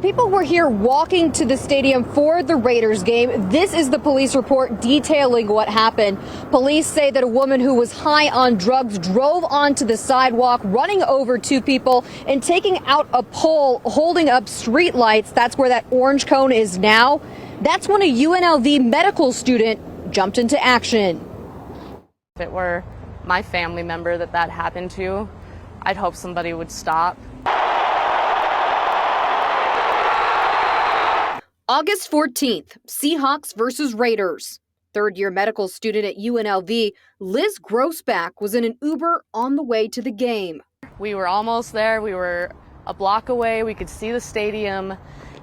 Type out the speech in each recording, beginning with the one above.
People were here walking to the stadium for the Raiders game. This is the police report detailing what happened. Police say that a woman who was high on drugs drove onto the sidewalk, running over two people and taking out a pole holding up street lights. That's where that orange cone is now. That's when a UNLV medical student jumped into action. If it were my family member that happened to, I'd hope somebody would stop. August 14th, Seahawks versus Raiders. Third-year medical student at UNLV, Liz Grossback, was in an Uber on the way to the game. We were almost there. We were a block away. We could see the stadium,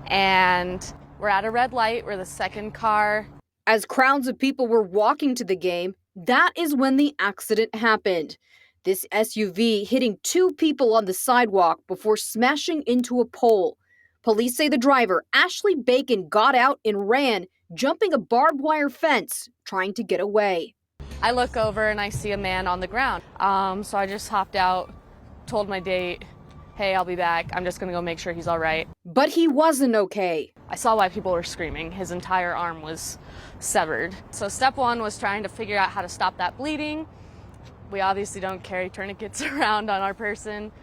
and we're at a red light. We're the second car. As crowds of people were walking to the game, that is when the accident happened. This SUV hitting two people on the sidewalk before smashing into a pole. Police say the driver, Ashley Bacon, got out and ran, jumping a barbed wire fence, trying to get away. I look over and I see a man on the ground. So I just hopped out, told my date, hey, I'll be back. I'm just going to go make sure he's all right. But he wasn't okay. I saw why people were screaming. His entire arm was severed. So step one was trying to figure out how to stop that bleeding. We obviously don't carry tourniquets around on our person,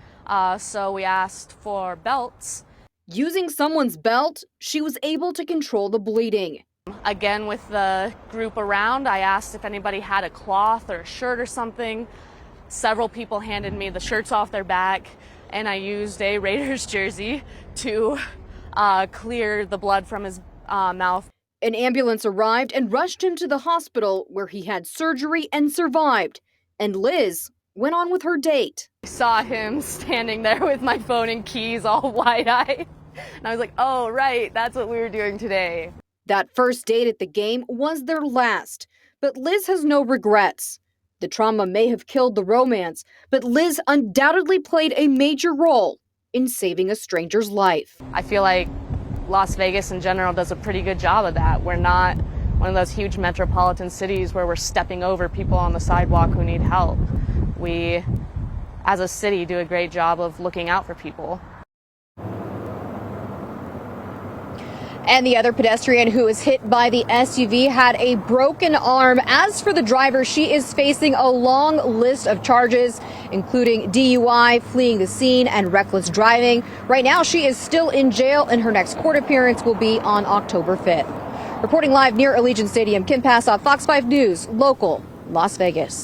so we asked for belts. Using someone's belt, she was able to control the bleeding. Again, with the group around, I asked if anybody had a cloth or a shirt or something. Several people handed me the shirts off their back, and I used a Raiders jersey to clear the blood from his mouth. An ambulance arrived and rushed him to the hospital, where he had surgery and survived. And Liz went on with her date. I saw him standing there with my phone and keys all wide-eyed. And I was like, oh, right, that's what we were doing today. That first date at the game was their last, but Liz has no regrets. The trauma may have killed the romance, but Liz undoubtedly played a major role in saving a stranger's life. I feel like Las Vegas in general does a pretty good job of that. We're not one of those huge metropolitan cities where we're stepping over people on the sidewalk who need help. We, as a city, do a great job of looking out for people. And the other pedestrian who was hit by the SUV had a broken arm. As for the driver, she is facing a long list of charges, including DUI, fleeing the scene, and reckless driving. Right now, she is still in jail, and her next court appearance will be on October 5th. Reporting live near Allegiant Stadium, Kim Passoff, Fox 5 News, local, Las Vegas.